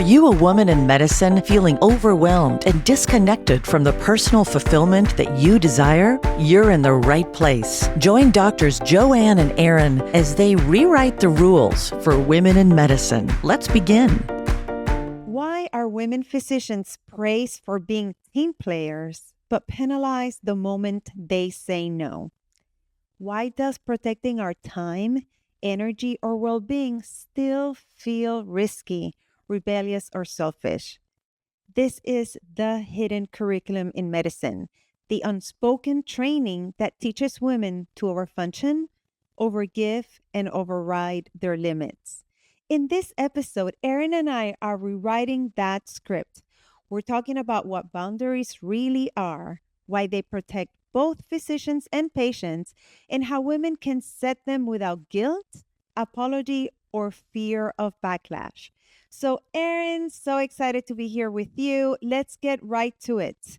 you a woman in medicine feeling overwhelmed and disconnected from the personal fulfillment that you desire? You're in the right place. Join doctors Joanne and Aaron as they rewrite the rules for women in medicine. Let's begin. Why are women physicians praised for being team players but penalized the moment they say no? Why does protecting our time, energy, or well-being still feel risky, rebellious, or selfish? This is the hidden curriculum in medicine, the unspoken training that teaches women to overfunction, overgive, and override their limits. In this episode, Erin and I are rewriting that script. We're talking about what boundaries really are, why they protect both physicians and patients, and how women can set them without guilt, apology, or fear of backlash. So, Erin, so excited to be here with you. Let's get right to it.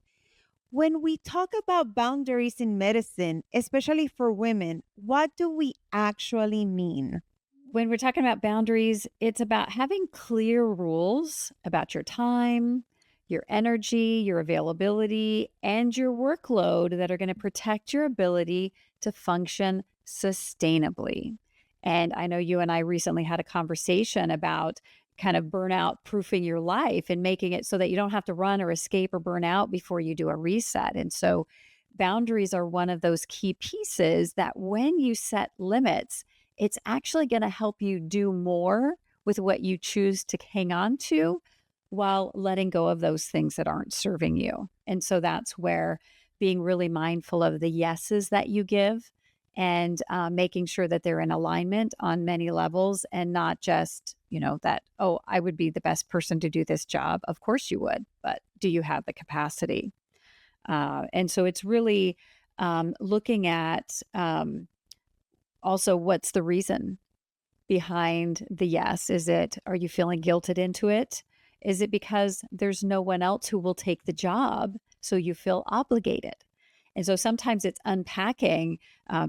When we talk about boundaries in medicine, especially for women, what do we actually mean? When we're talking about boundaries, it's about having clear rules about your time, your energy, your availability, and your workload that are going to protect your ability to function sustainably. And I know you and I recently had a conversation about kind of burnout proofing your life and making it so that you don't have to run or escape or burn out before you do a reset. And so boundaries are one of those key pieces that when you set limits, it's actually going to help you do more with what you choose to hang on to while letting go of those things that aren't serving you. And so that's where being really mindful of the yeses that you give and making sure that they're in alignment on many levels and not just, that, oh, I would be the best person to do this job. Of course you would, but do you have the capacity? And so it's really looking at also what's the reason behind the yes? Are you feeling guilted into it? Is it because there's no one else who will take the job, so you feel obligated? And so sometimes it's unpacking.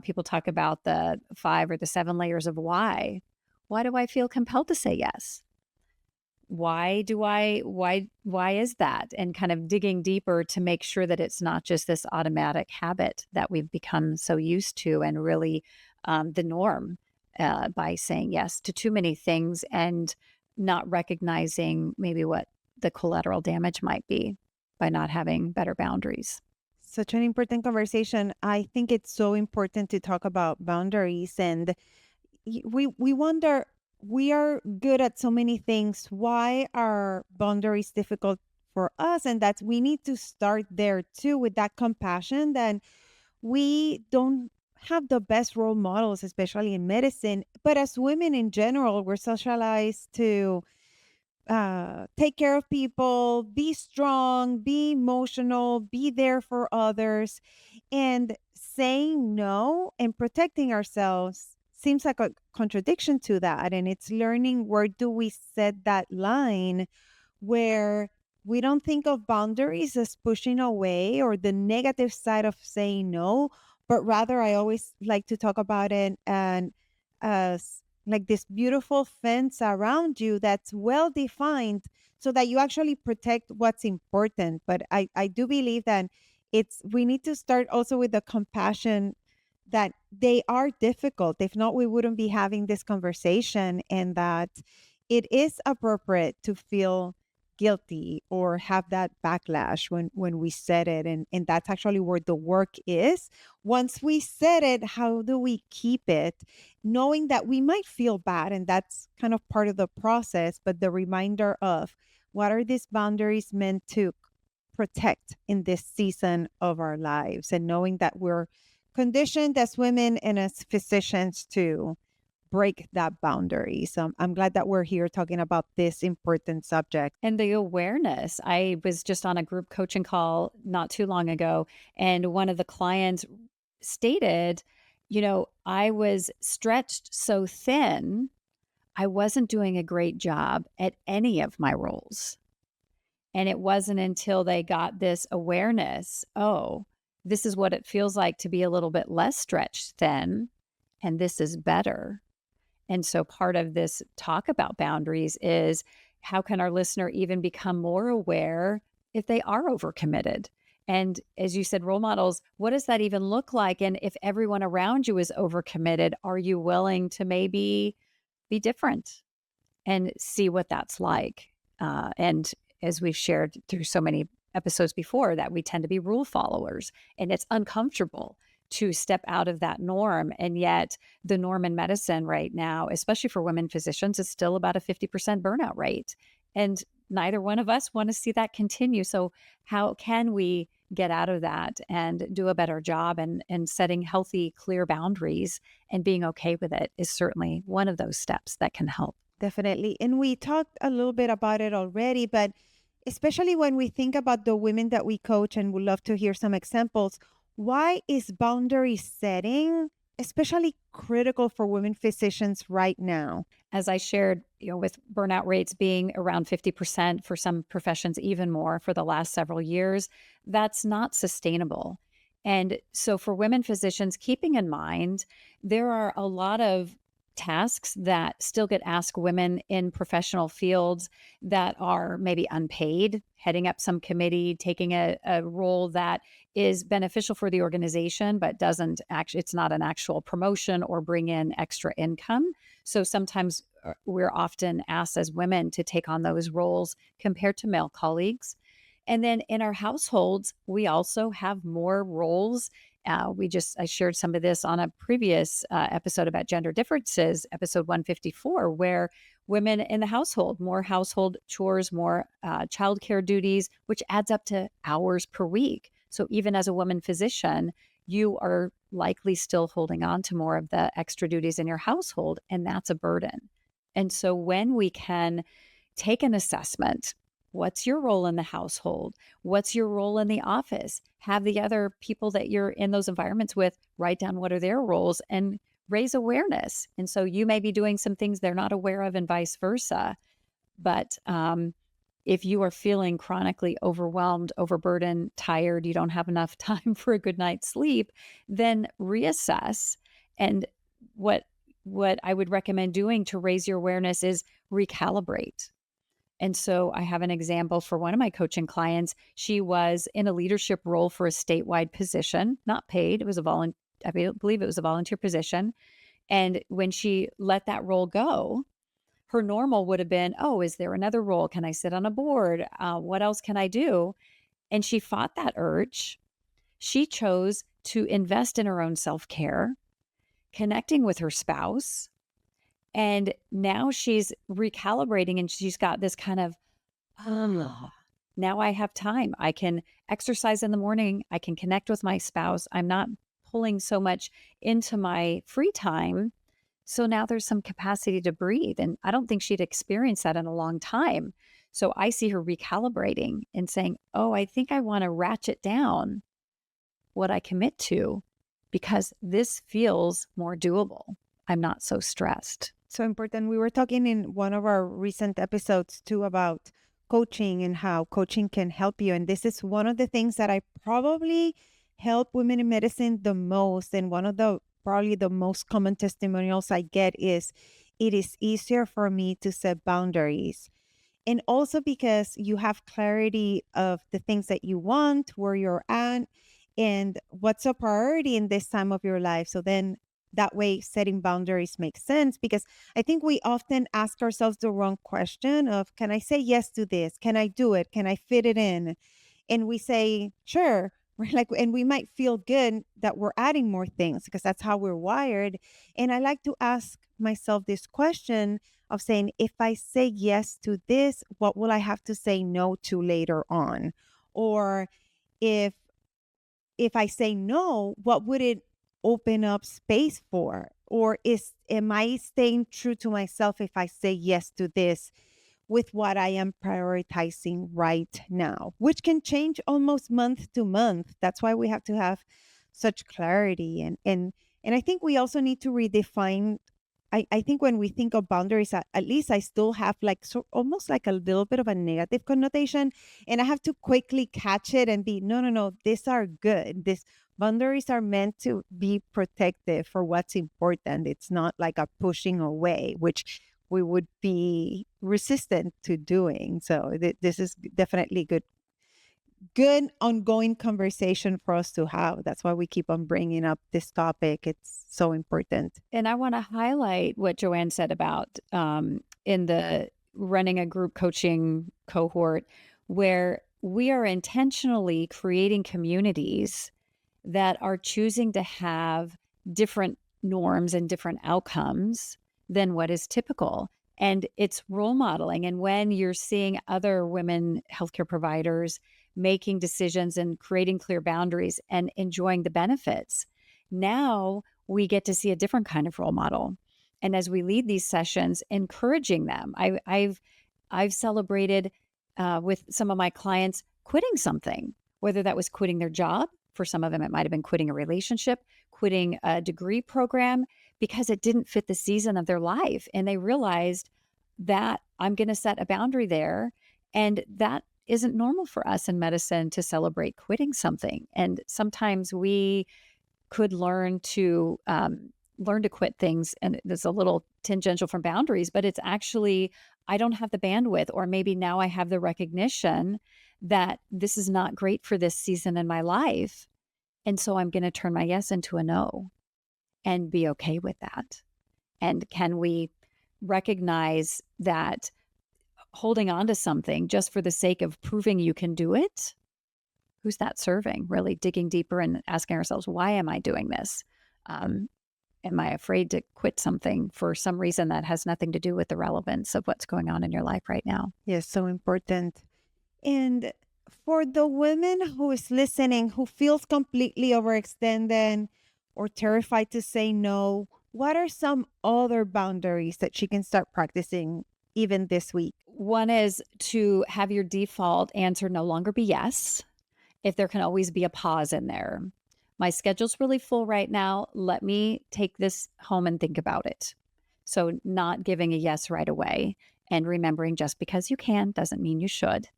People talk about the 5 or the 7 layers of why. Why do I feel compelled to say yes? Why is that? And kind of digging deeper to make sure that it's not just this automatic habit that we've become so used to and really the norm by saying yes to too many things and not recognizing maybe what the collateral damage might be by not having better boundaries. Such an important conversation. I think it's so important to talk about boundaries, and we wonder, we are good at so many things. Why are boundaries difficult for us? And that's, we need to start there too, with that compassion that we don't have the best role models, especially in medicine. But as women in general, we're socialized to take care of people, be strong, be emotional, be there for others. And saying no and protecting ourselves seems like a contradiction to that. And it's learning, where do we set that line where we don't think of boundaries as pushing away or the negative side of saying no, but rather I always like to talk about it and as like this beautiful fence around you that's well defined so that you actually protect what's important. But I do believe that we need to start also with the compassion that they are difficult. If not, we wouldn't be having this conversation, and that it is appropriate to feel guilty or have that backlash when we said it, and that's actually where the work is. Once we said it, how do we keep it, knowing that we might feel bad, and that's kind of part of the process, but the reminder of what are these boundaries meant to protect in this season of our lives, and knowing that we're conditioned as women and as physicians to break that boundary. So I'm glad that we're here talking about this important subject. And the awareness. I was just on a group coaching call not too long ago, and one of the clients stated, I was stretched so thin, I wasn't doing a great job at any of my roles. And it wasn't until they got this awareness, oh, this is what it feels like to be a little bit less stretched thin, and this is better. And so part of this talk about boundaries is how can our listener even become more aware if they are overcommitted? And as you said, role models, what does that even look like? And if everyone around you is overcommitted, are you willing to maybe be different and see what that's like? And as we've shared through so many episodes before, that we tend to be rule followers, and it's uncomfortable to step out of that norm. And yet, the norm in medicine right now, especially for women physicians, is still about a 50% burnout rate. And neither one of us want to see that continue. So, how can we get out of that and do a better job, and setting healthy, clear boundaries and being okay with it is certainly one of those steps that can help. Definitely. And we talked a little bit about it already, but especially when we think about the women that we coach, and would love to hear some examples, why is boundary setting especially critical for women physicians right now? As I shared, with burnout rates being around 50% for some professions, even more for the last several years, that's not sustainable. And so, for women physicians, keeping in mind, there are a lot of tasks that still get asked women in professional fields that are maybe unpaid, heading up some committee, taking a role that is beneficial for the organization, but doesn't actually, it's not an actual promotion or bring in extra income. So sometimes we're often asked as women to take on those roles compared to male colleagues. And then in our households, we also have more roles. I shared some of this on a previous episode about gender differences, episode 154, where women in the household, more household chores, more childcare duties, which adds up to hours per week. So even as a woman physician, you are likely still holding on to more of the extra duties in your household, and that's a burden. And so when we can take an assessment, what's your role in the household? What's your role in the office? Have the other people that you're in those environments with write down what are their roles and raise awareness. And so you may be doing some things they're not aware of, and vice versa. But if you are feeling chronically overwhelmed, overburdened, tired, you don't have enough time for a good night's sleep, then reassess. And what I would recommend doing to raise your awareness is recalibrate. And so I have an example for one of my coaching clients. She was in a leadership role for a statewide position, not paid. It was I believe it was a volunteer position. And when she let that role go, her normal would have been, oh, is there another role? Can I sit on a board? What else can I do? And she fought that urge. She chose to invest in her own self-care, connecting with her spouse. And now she's recalibrating, and she's got this kind of, oh, now I have time. I can exercise in the morning. I can connect with my spouse. I'm not pulling so much into my free time. So now there's some capacity to breathe. And I don't think she'd experienced that in a long time. So I see her recalibrating and saying, oh, I think I want to ratchet down what I commit to because this feels more doable. I'm not so stressed. So important. We were talking in one of our recent episodes too about coaching and how coaching can help you. And this is one of the things that I probably help women in medicine the most. And one of the probably the most common testimonials I get is it is easier for me to set boundaries. And also because you have clarity of the things that you want, where you're at, and what's a priority in this time of your life. So then that way setting boundaries makes sense, because I think we often ask ourselves the wrong question of, can I say yes to this? Can I do it? Can I fit it in? And we say, sure. We're like, and we might feel good that we're adding more things because that's how we're wired. And I like to ask myself this question of saying, if I say yes to this, what will I have to say no to later on? Or if I say no, what would it open up space for? Or am I staying true to myself if I say yes to this with what I am prioritizing right now, which can change almost month to month. That's why we have to have such clarity. And I think we also need to redefine. I think when we think of boundaries, at least I still have almost like a little bit of a negative connotation. And I have to quickly catch it and be, no, these are good. These boundaries are meant to be protective for what's important. It's not like a pushing away, which we would be resistant to doing. So this is definitely good ongoing conversation for us to have. That's why we keep on bringing up this topic. It's so important. And I want to highlight what Joanne said about in the running a group coaching cohort, where we are intentionally creating communities that are choosing to have different norms and different outcomes than what is typical. And it's role modeling. And when you're seeing other women healthcare providers making decisions and creating clear boundaries and enjoying the benefits, now we get to see a different kind of role model. And as we lead these sessions, encouraging them. I've celebrated with some of my clients quitting something, whether that was quitting their job. For some of them, it might have been quitting a relationship, quitting a degree program, because it didn't fit the season of their life. And they realized that I'm going to set a boundary there. And that isn't normal for us in medicine to celebrate quitting something. And sometimes we could learn to quit things. And it's a little tangential from boundaries, but it's actually, I don't have the bandwidth, or maybe now I have the recognition that this is not great for this season in my life. And so I'm going to turn my yes into a no and be okay with that. And can we recognize that holding on to something just for the sake of proving you can do it, who's that serving? Really digging deeper and asking ourselves, why am I doing this? Am I afraid to quit something for some reason that has nothing to do with the relevance of what's going on in your life right now? Yes, so important. And for the women who is listening, who feels completely overextended or terrified to say no, what are some other boundaries that she can start practicing even this week? One is to have your default answer no longer be yes, if there can always be a pause in there. My schedule's really full right now. Let me take this home and think about it. So not giving a yes right away, and remembering just because you can doesn't mean you should.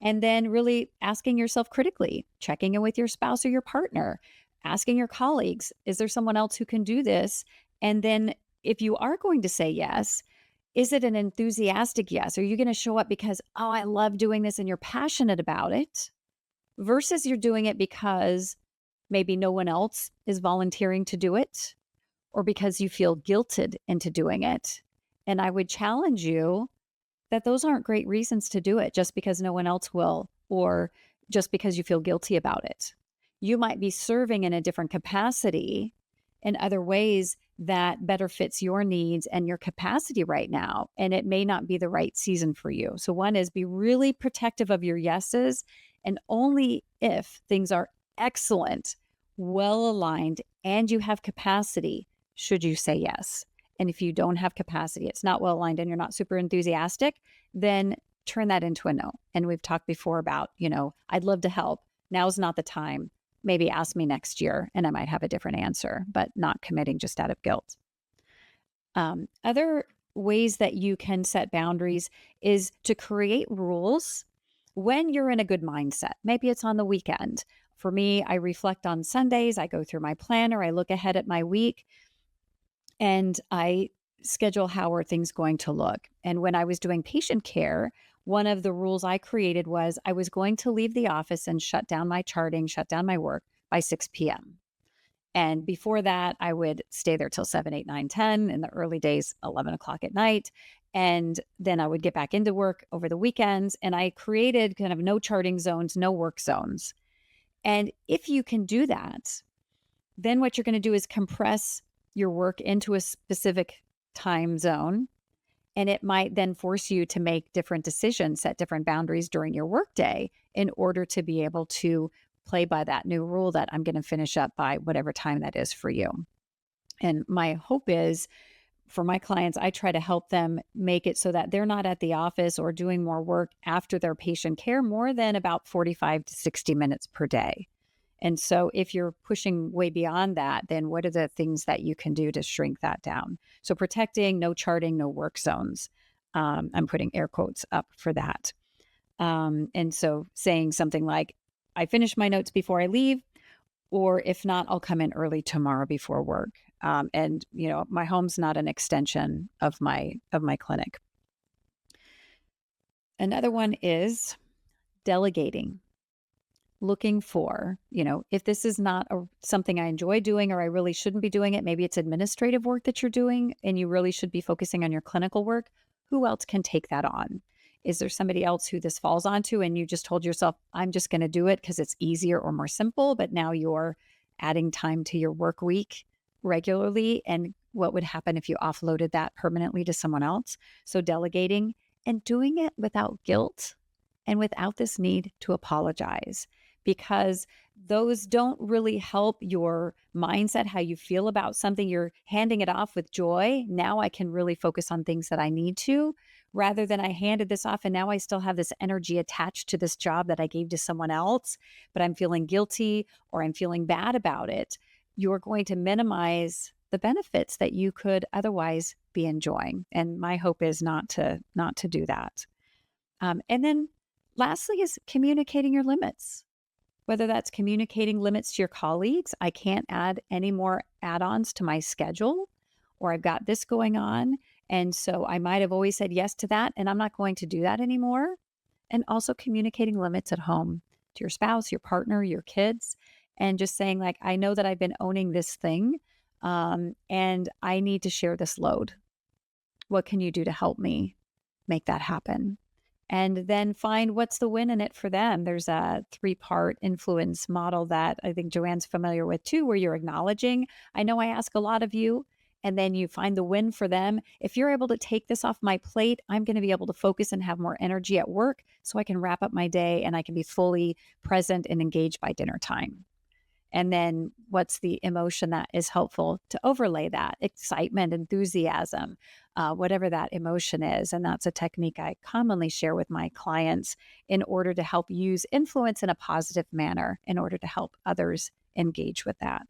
And then really asking yourself critically, checking in with your spouse or your partner, asking your colleagues, is there someone else who can do this? And then if you are going to say yes, is it an enthusiastic yes? Are you going to show up because, oh, I love doing this and you're passionate about it, versus you're doing it because maybe no one else is volunteering to do it, or because you feel guilted into doing it? And I would challenge you that those aren't great reasons to do it just because no one else will, or just because you feel guilty about it. You might be serving in a different capacity in other ways that better fits your needs and your capacity right now. And it may not be the right season for you. So one is, be really protective of your yeses, and only if things are excellent, well aligned, and you have capacity, should you say yes. And if you don't have capacity, it's not well aligned, and you're not super enthusiastic, then turn that into a no. And we've talked before about, I'd love to help. Now's not the time. Maybe ask me next year and I might have a different answer, but not committing just out of guilt. Other ways that you can set boundaries is to create rules when you're in a good mindset. Maybe it's on the weekend. For me, I reflect on Sundays. I go through my planner. I look ahead at my week, and I schedule how are things going to look. And when I was doing patient care, one of the rules I created was I was going to leave the office and shut down my charting, shut down my work by 6 p.m. And before that, I would stay there till 7, 8, 9, 10. In the early days, 11 o'clock at night. And then I would get back into work over the weekends. And I created kind of no charting zones, no work zones. And if you can do that, then what you're going to do is compress your work into a specific time zone. And it might then force you to make different decisions, set different boundaries during your workday in order to be able to play by that new rule that I'm going to finish up by whatever time that is for you. And my hope is, for my clients, I try to help them make it so that they're not at the office or doing more work after their patient care more than about 45 to 60 minutes per day. And so if you're pushing way beyond that, then what are the things that you can do to shrink that down? So protecting, no charting, no work zones. I'm putting air quotes up for that. And so saying something like, I finish my notes before I leave, or if not, I'll come in early tomorrow before work. And my home's not an extension of my clinic. Another one is delegating. Looking for, if this is not something I enjoy doing, or I really shouldn't be doing it, maybe it's administrative work that you're doing and you really should be focusing on your clinical work. Who else can take that on? Is there somebody else who this falls onto and you just told yourself, I'm just going to do it because it's easier or more simple, but now you're adding time to your work week regularly? And what would happen if you offloaded that permanently to someone else? So delegating and doing it without guilt and without this need to apologize, because those don't really help your mindset, how you feel about something. You're handing it off with joy. Now I can really focus on things that I need to, rather than I handed this off and now I still have this energy attached to this job that I gave to someone else, but I'm feeling guilty or I'm feeling bad about it. You're going to minimize the benefits that you could otherwise be enjoying. And my hope is not to do that. And then lastly is communicating your limits, whether that's communicating limits to your colleagues. I can't add any more add-ons to my schedule, or I've got this going on. And so I might have always said yes to that, and I'm not going to do that anymore. And also communicating limits at home to your spouse, your partner, your kids, and just saying like, I know that I've been owning this thing, and I need to share this load. What can you do to help me make that happen? And then find what's the win in it for them. There's a 3-part influence model that I think Joanne's familiar with too, where you're acknowledging, I know I ask a lot of you, and then you find the win for them. If you're able to take this off my plate, I'm going to be able to focus and have more energy at work so I can wrap up my day and I can be fully present and engaged by dinner time. And then what's the emotion that is helpful to overlay that? Excitement, enthusiasm, whatever that emotion is. And that's a technique I commonly share with my clients in order to help use influence in a positive manner in order to help others engage with that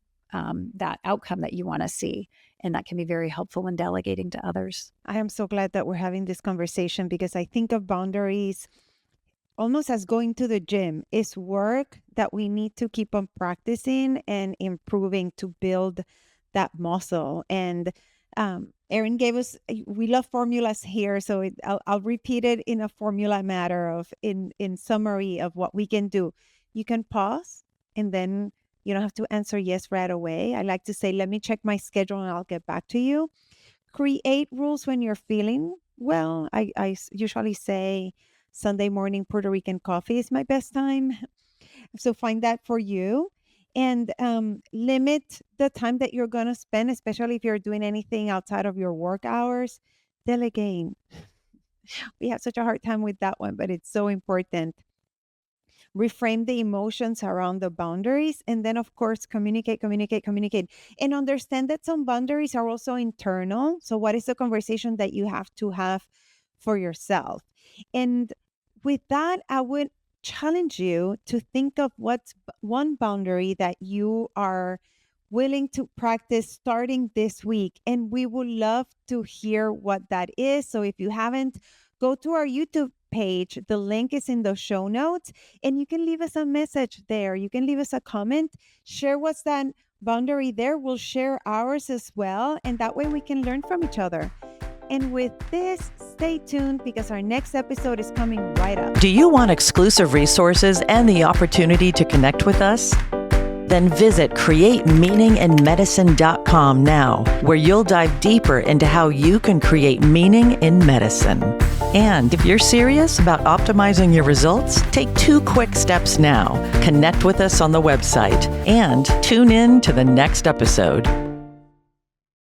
outcome that you want to see. And that can be very helpful in delegating to others. I am so glad that we're having this conversation, because I think of boundaries almost as going to the gym. It's work that we need to keep on practicing and improving to build that muscle. And Erin gave us, we love formulas here, so I'll repeat it in a formula matter of in summary of what we can do. You can pause, and then you don't have to answer yes right away. I like to say, let me check my schedule and I'll get back to you. Create rules when you're feeling well. I usually say Sunday morning Puerto Rican coffee is my best time. So find that for you. And limit the time that you're going to spend, especially if you're doing anything outside of your work hours. Delegating. We have such a hard time with that one, but it's so important. Reframe the emotions around the boundaries. And then, of course, communicate. And understand that some boundaries are also internal. So what is the conversation that you have to have for yourself? And with that, I would challenge you to think of what's one boundary that you are willing to practice starting this week. And we would love to hear what that is. So if you haven't, go to our YouTube page. The link is in the show notes, and you can leave us a message there. You can leave us a comment, share what's that boundary there. We'll share ours as well. And that way we can learn from each other. And with this, stay tuned, because our next episode is coming right up. Do you want exclusive resources and the opportunity to connect with us? Then visit createmeaninginmedicine.com now, where you'll dive deeper into how you can create meaning in medicine. And if you're serious about optimizing your results, take 2 quick steps now. Connect with us on the website and tune in to the next episode.